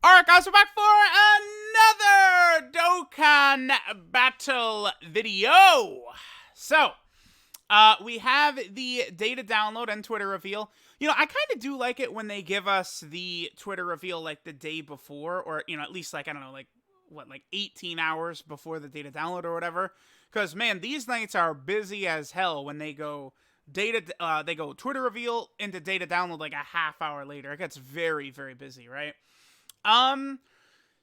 Alright guys, we're back for another Dokkan Battle video. So, we have the data download and Twitter reveal. You know, I kind of do like it when they give us the Twitter reveal like the day before, or, you know, at least like, I don't know, like, what, like 18 hours before the data download or whatever. Because, man, these nights are busy as hell when they go they go Twitter reveal into data download like a half hour later. It gets very, very busy, right?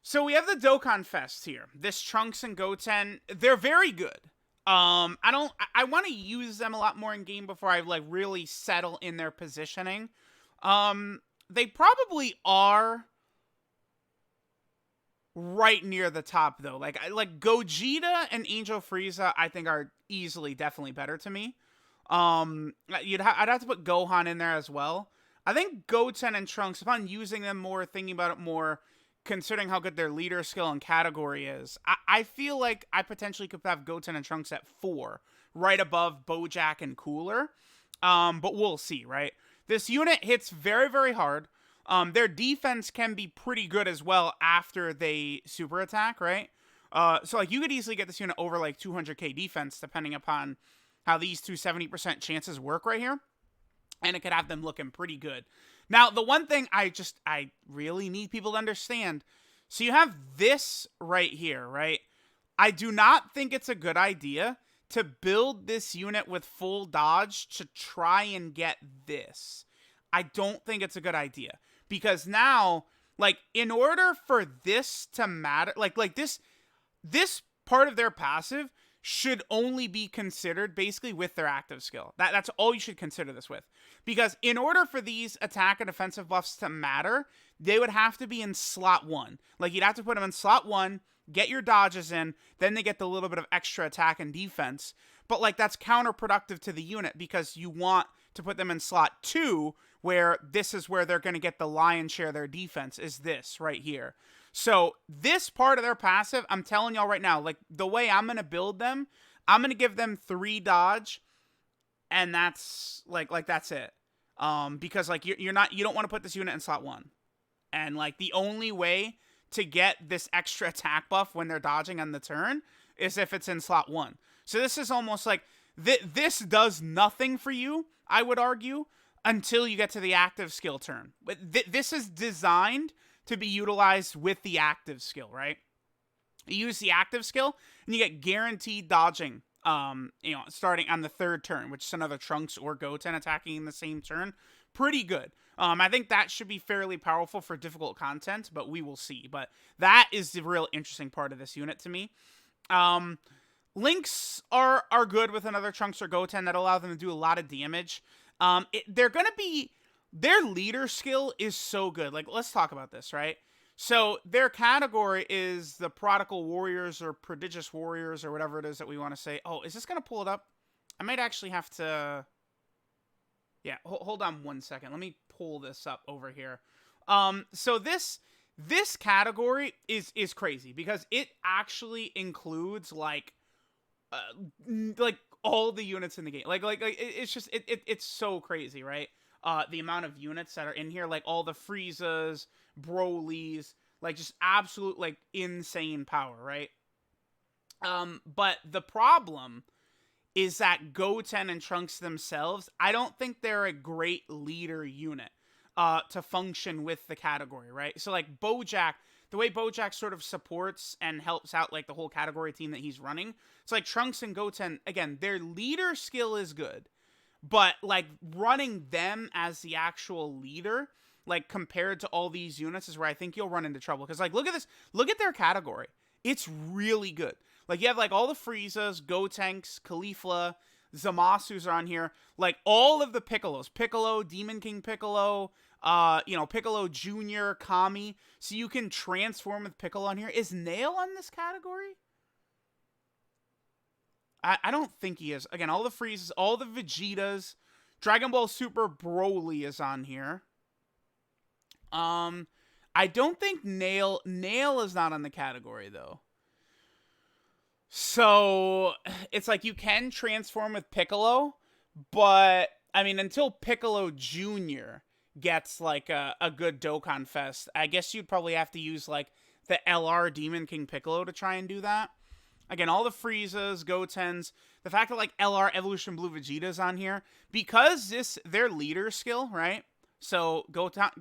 So we have the Dokkan Fest here. This Trunks and Goten, they're very good. I want to use them a lot more in game before I like really settle in their positioning. They probably are right near the top though. Like Gogeta and Angel Frieza, I think are easily definitely better to me. I'd have to put Gohan in there as well. I think Goten and Trunks, if I'm using them more, thinking about it more, considering how good their leader skill and category is, I feel like I potentially could have Goten and Trunks at 4, right above Bojack and Cooler. But we'll see, right? This unit hits very, very hard. Their defense can be pretty good as well after they super attack, right? So like you could easily get this unit over like 200k defense, depending upon how these two 70% chances work right here. And it could have them looking pretty good. Now, the one thing I really need people to understand, so you have this right here, right? I do not think it's a good idea to build this unit with full dodge to try and get this. I don't think it's a good idea. Because now, like, in order for this to matter, like this part of their passive should only be considered basically with their active skill. That's all you should consider this with. Because in order for these attack and defensive buffs to matter, they would have to be in slot 1. Like, you'd have to put them in slot 1, get your dodges in, then they get the little bit of extra attack and defense. But, like, that's counterproductive to the unit because you want to put them in slot 2, where this is where they're going to get the lion's share of their defense, is this right here. So this part of their passive, I'm telling y'all right now, like the way I'm going to build them, I'm going to give them 3 dodge, and that's like that's it. Because like you don't want to put this unit in slot 1. And like the only way to get this extra attack buff when they're dodging on the turn is if it's in slot 1. So this is almost like this does nothing for you, I would argue, until you get to the active skill turn. But this is designed to be utilized with the active skill, right? You use the active skill, and you get guaranteed dodging, starting on the 3rd turn, which is another Trunks or Goten attacking in the same turn. Pretty good. I think that should be fairly powerful for difficult content, but we will see. But that is the real interesting part of this unit to me. Links are good with another Trunks or Goten that allow them to do a lot of damage. They're going to be... Their leader skill is so good. Like, let's talk about this, right? So, their category is the Prodigal Warriors or Prodigious Warriors or whatever it is that we want to say. Oh, is this going to pull it up? I might actually have to... Yeah, hold on one second. Let me pull this up over here. So, this category is crazy because it actually includes, like all the units in the game. Like it's just... It's so crazy, right? The amount of units that are in here, like all the Friezas, Brolys, like just absolute like insane power, right? But the problem is that Goten and Trunks themselves, I don't think they're a great leader unit to function with the category, right? So like Bojack, the way Bojack sort of supports and helps out like the whole category team that he's running, it's like Trunks and Goten, again, their leader skill is good. But, like, running them as the actual leader, like, compared to all these units is where I think you'll run into trouble. Because, like, look at this. Look at their category. It's really good. Like, you have, like, all the Friezas, Gotenks, Caulifla, Zamasu's are on here. Like, all of the Piccolos. Piccolo, Demon King Piccolo, Piccolo Jr., Kami. So you can transform with Piccolo on here. Is Nail on this category? I don't think he is. Again, all the Freezes, all the Vegetas. Dragon Ball Super Broly is on here. I don't think Nail is not on the category, though. So, it's like you can transform with Piccolo, but, I mean, until Piccolo Jr. gets like a good Dokkan Fest. I guess you'd probably have to use like the LR Demon King Piccolo to try and do that. Again, all the Friezas, Gotens, the fact that like LR Evolution Blue Vegeta's on here, because their leader skill, right? So Goten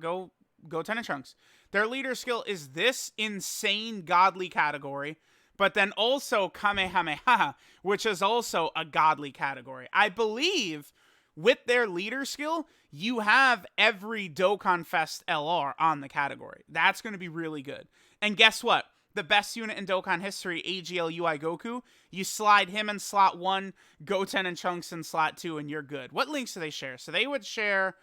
and Trunks. Their leader skill is this insane godly category, but then also Kamehameha, which is also a godly category. I believe with their leader skill, you have every Dokkan Fest LR on the category. That's going to be really good. And guess what? The best unit in Dokkan history, AGL UI Goku, you slide him in slot 1, Goten and Trunks in slot 2, and you're good. What links do they share? So they would share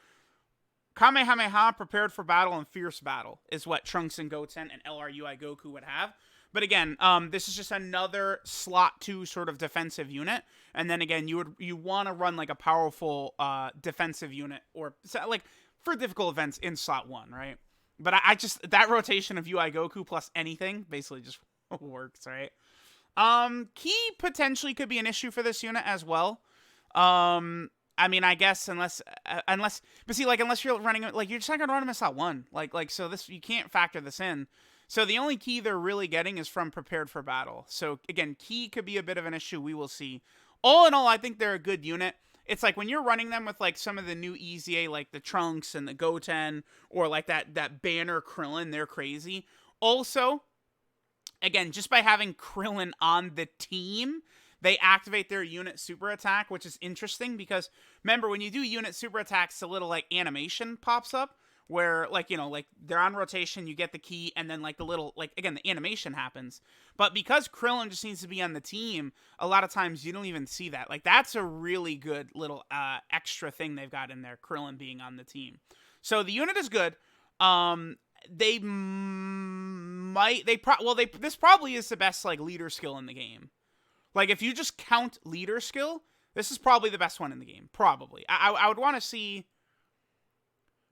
Kamehameha, Prepared for Battle, and Fierce Battle is what Trunks and Goten and LR UI Goku would have. But again, this is just another slot 2 sort of defensive unit. And then again, you want to run like a powerful defensive unit, or like for difficult events in slot 1, right? But I just, that rotation of UI Goku plus anything basically just works, right? Ki potentially could be an issue for this unit as well. I mean, I guess unless, but see, like, unless you're running, like, you're just not gonna run him in slot 1. Like, so this, you can't factor this in. So the only Ki they're really getting is from Prepared for Battle. So again, Ki could be a bit of an issue. We will see. All in all, I think they're a good unit. It's like when you're running them with like some of the new EZA, like the Trunks and the Goten, or like that banner Krillin, they're crazy. Also, again, just by having Krillin on the team, they activate their unit super attack, which is interesting because remember, when you do unit super attacks, a little like animation pops up where, like, you know, like they're on rotation, you get the key, and then like the little, like, again, the animation happens. But because Krillin just needs to be on the team, a lot of times you don't even see that. Like, that's a really good little extra thing they've got in there, Krillin being on the team. So the unit is good. This probably is the best like leader skill in the game. Like, if you just count leader skill, this is probably the best one in the game. Probably. I would want to see,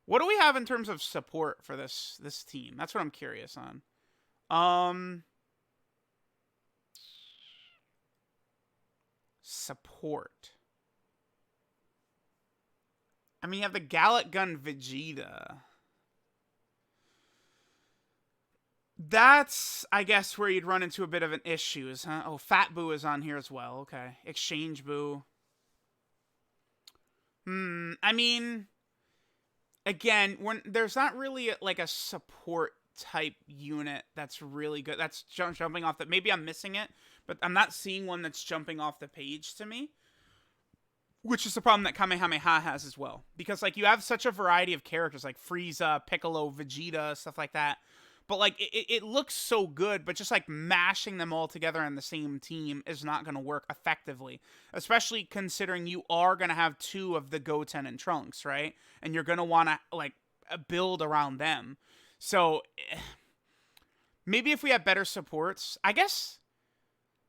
what do we have in terms of support for this team? That's what I'm curious on. Support. I mean, you have the Gallic Gun Vegeta. That's, I guess, where you'd run into a bit of an issues, huh? Oh, Fat Boo is on here as well. Okay. Exchange Boo. I mean, again, there's not really like a support type unit that's really good. That's jumping off that. Maybe I'm missing it, but I'm not seeing one that's jumping off the page to me. Which is the problem that Kamehameha has as well. Because, like, you have such a variety of characters, like Frieza, Piccolo, Vegeta, stuff like that. But, like, it looks so good, but just, like, mashing them all together on the same team is not going to work effectively. Especially considering you are going to have 2 of the Goten and Trunks, right? And you're going to want to, like, build around them. So, maybe if we have better supports, I guess,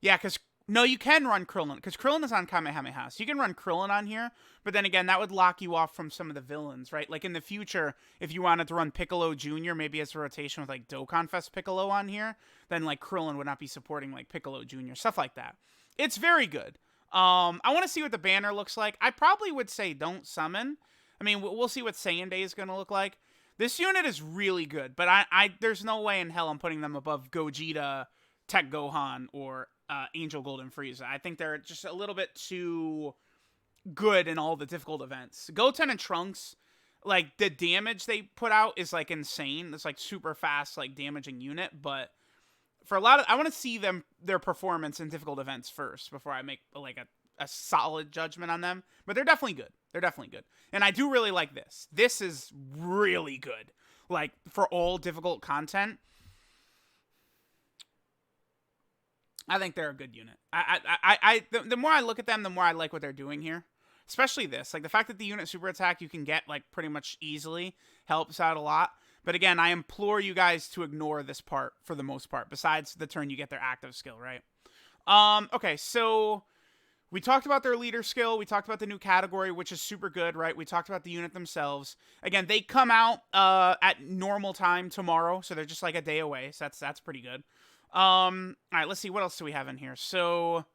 yeah, because, no, you can run Krillin, because Krillin is on Kamehameha. So you can run Krillin on here, but then again, that would lock you off from some of the villains, right? Like in the future, if you wanted to run Piccolo Jr., maybe as a rotation with like Dokkan Fest Piccolo on here, then like Krillin would not be supporting like Piccolo Jr., stuff like that. It's very good. I want to see what the banner looks like. I probably would say don't summon. I mean, we'll see what Saiyan Day is going to look like. This unit is really good, but there's no way in hell I'm putting them above Gogeta, Tech Gohan, or Angel Golden Frieza. I think they're just a little bit too good in all the difficult events. Goten and Trunks, like, the damage they put out is, like, insane. It's, like, super fast, like, damaging unit, but for a lot of, I want to see their performance in difficult events first before I make, like, a solid judgment on them. But they're definitely good. They're definitely good. And I do really like this. This is really good. Like, for all difficult content, I think they're a good unit. The more I look at them, the more I like what they're doing here. Especially this. Like, the fact that the unit super attack you can get, like, pretty much easily helps out a lot. But again, I implore you guys to ignore this part for the most part, besides the turn you get their active skill, right? Okay, so we talked about their leader skill. We talked about the new category, which is super good, right? We talked about the unit themselves. Again, they come out at normal time tomorrow, so they're just like a day away. So that's pretty good. All right, let's see. What else do we have in here? So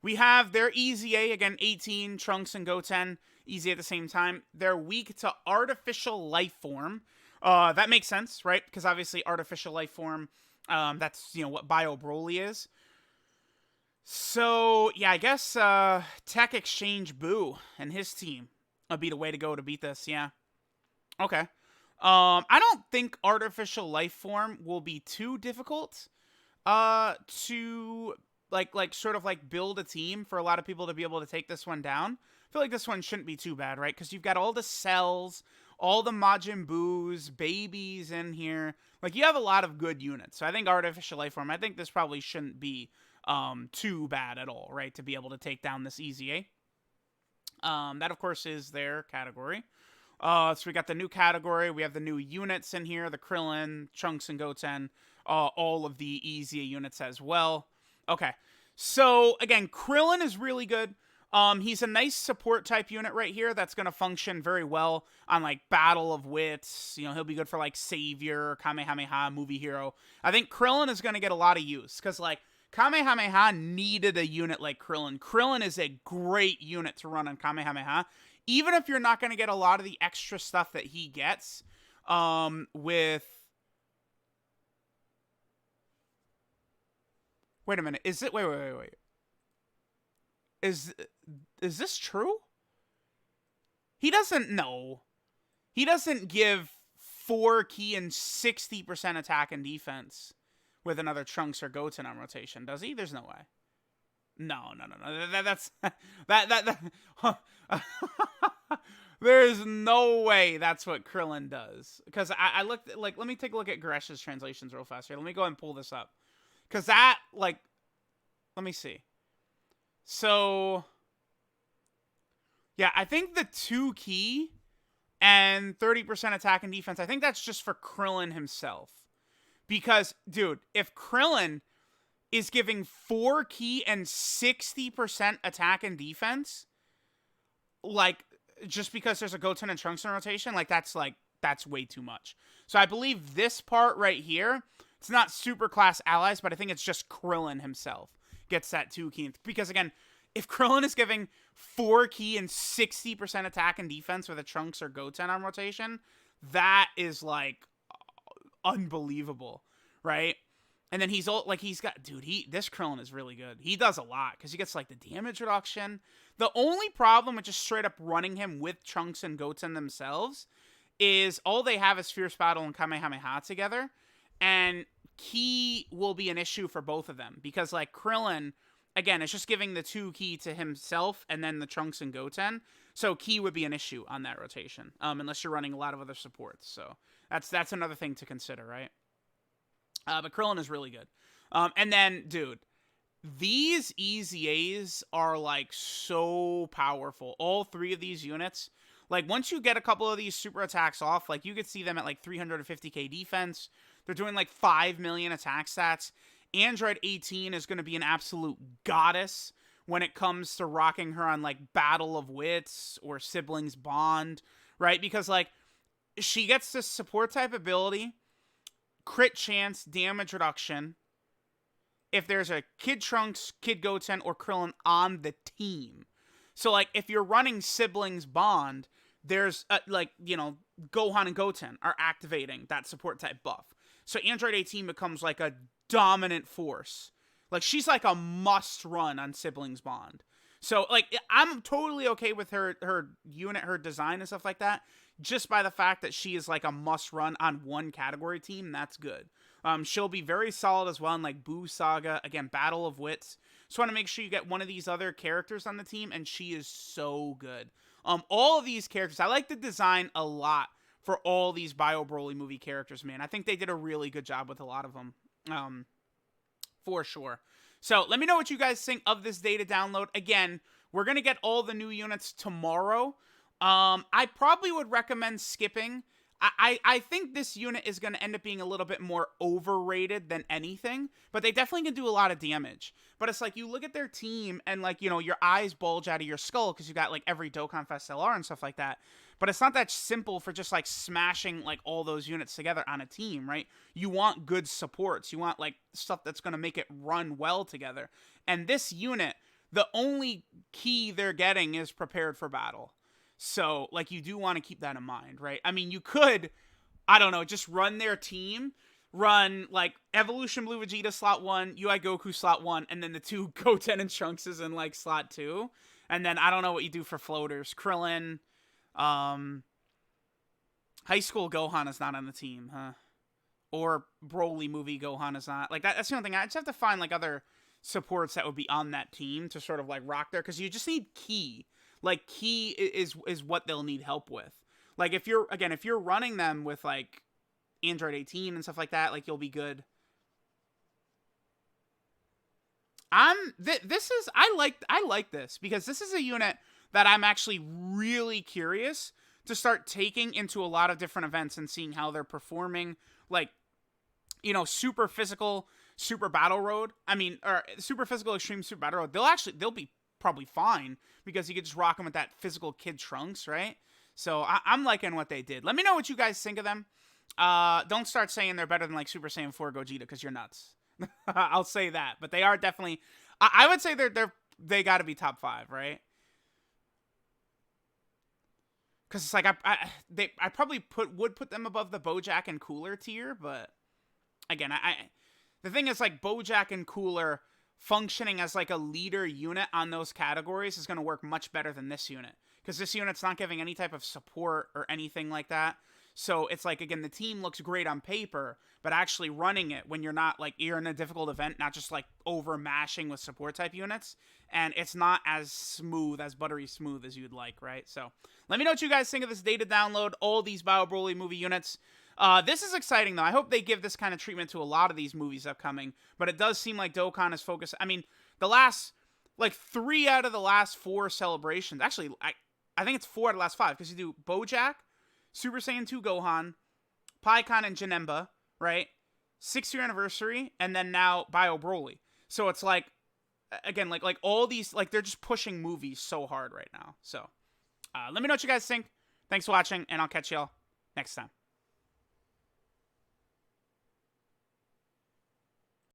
we have their EZA, again, 18, Trunks and Goten. easy at the same time. They're weak to artificial life form. That makes sense, right? Because obviously artificial life form, that's, what BROLY is. So, yeah, I guess Tech Exchange Boo and his team would be the way to go to beat this, yeah. Okay. I don't think artificial life form will be too difficult to sort of like build a team for a lot of people to be able to take this one down. I feel like this one shouldn't be too bad, right? Because you've got all the cells, all the Majin Boos, babies in here. Like, you have a lot of good units. So I think artificial life form, I think this probably shouldn't be too bad at all, right? To be able to take down this easy A. That, of course, is their category. So we got the new category. We have the new units in here, the Krillin, Trunks, and Goten. All of the easy units as well. Okay. So, again, Krillin is really good. He's a nice support type unit right here that's going to function very well on, like, Battle of Wits. He'll be good for, like, Savior, Kamehameha, Movie Hero. I think Krillin is going to get a lot of use because, like, Kamehameha needed a unit like Krillin. Krillin is a great unit to run on Kamehameha. Even if you're not going to get a lot of the extra stuff that he gets with... Wait a minute. Is it... Wait. Is this true? He doesn't... No. He doesn't give 4 key and 60% attack and defense with another Trunks or Goten on rotation, does he? There's no way. No. That's... There's no way that's what Krillin does. Because I looked... Like, let me take a look at Gresh's translations real fast here. Let me go and pull this up. Because that, like... Let me see. So... Yeah, I think the 2 key and 30% attack and defense, I think that's just for Krillin himself. Because, dude, if Krillin is giving 4 key and 60% attack and defense, like, just because there's a Goten and Trunks in rotation, like, that's way too much. So I believe this part right here, it's not super class allies, but I think it's just Krillin himself gets that 2 key. Because, again, if Krillin is giving 4 key and 60% attack and defense with a Trunks or Goten on rotation, that is, like, unbelievable, right? And then he's got, dude, this Krillin is really good. He does a lot because he gets, like, the damage reduction. The only problem with just straight up running him with Trunks and Goten themselves is all they have is Fierce Battle and Kamehameha together, and key will be an issue for both of them because, like, Krillin, again, it's just giving the 2 key to himself and then the Trunks and Goten, so key would be an issue on that rotation, unless you're running a lot of other supports. So that's another thing to consider, right? But Krillin is really good. And then, dude, these EZAs are, like, so powerful. All 3 of these units, like, once you get a couple of these super attacks off, like, you could see them at, like, 350k defense. They're doing, like, 5 million attack stats. Android 18 is going to be an absolute goddess when it comes to rocking her on, like, Battle of Wits or Siblings Bond, right? Because, like, she gets this support type ability, crit chance, damage reduction, if there's a Kid Trunks, Kid Goten, or Krillin on the team. So, like, if you're running Siblings Bond, there's, Gohan and Goten are activating that support type buff. So Android 18 becomes, like, a dominant force. Like, she's, like, a must-run on Siblings Bond. So, like, I'm totally okay with her unit, her design and stuff like that, just by the fact that she is, like, a must-run on one category team. That's good. She'll be very solid as well in, like, Boo Saga, again, Battle of Wits. Just want to make sure you get one of these other characters on the team, and she is so good. All of these characters, I like the design a lot for all these BROLY movie characters, man. I think they did a really good job with a lot of them, for sure. So let me know what you guys think of this data download. Again, we're going to get all the new units tomorrow. I probably would recommend skipping. I think this unit is going to end up being a little bit more overrated than anything, but they definitely can do a lot of damage. But it's like, you look at their team and, like, you know, your eyes bulge out of your skull because you got, like, every Dokkan Fest LR and stuff like that. But it's not that simple for just, like, smashing, like, all those units together on a team, right? You want good supports. You want, like, stuff that's going to make it run well together. And this unit, the only key they're getting is prepared for battle. So, like, you do want to keep that in mind, right? I mean, you could, I don't know, just run their team, run, like, Evolution Blue Vegeta slot 1, UI Goku slot 1, and then the 2 Goten and Trunks is in, like, slot 2. And then I don't know what you do for floaters. Krillin, High School Gohan is not on the team, huh? Or Broly movie Gohan is not. Like, that's the only thing. I just have to find, like, other supports that would be on that team to sort of, like, rock there, because you just need Ki. Like, Ki is what they'll need help with. Like, if you're running them with, like, Android 18 and stuff like that, like, you'll be good. I like this, because this is a unit that I'm actually really curious to start taking into a lot of different events and seeing how they're performing. Like, you know, super physical, super battle road. I mean, or super physical, extreme, super battle road. They'll be probably fine, because you could just rock them with that physical Kid Trunks, right? So I'm liking what they did. Let me know what you guys think of them. Don't start saying they're better than, like, Super Saiyan 4 Gogeta, because you're nuts. I'll say that, but they are definitely. I would say they got to be top 5, right? Because it's like I probably would put them above the Bojack and Cooler tier, but again, the thing is, like, Bojack and Cooler functioning as, like, a leader unit on those categories is going to work much better than this unit, because this unit's not giving any type of support or anything like that. So it's like, again, the team looks great on paper, but actually running it when you're not, like, you're in a difficult event, not just, like, over mashing with support type units, and it's not as smooth, as buttery smooth as you'd like, right? So let me know what you guys think of this data download, all these Bio Broly movie units. This is exciting, though. I hope they give this kind of treatment to a lot of these movies upcoming, but it does seem like Dokkan is focused. I mean, the last, like, 3 out of the last 4 celebrations, actually, I think it's 4 out of the last 5, because you do Bojack, Super Saiyan 2 Gohan, Pikkon and Janemba, right? 6-year anniversary, and then now Bio Broly. So it's like, again, like all these, like, they're just pushing movies so hard right now. So let me know what you guys think. Thanks for watching, and I'll catch y'all next time.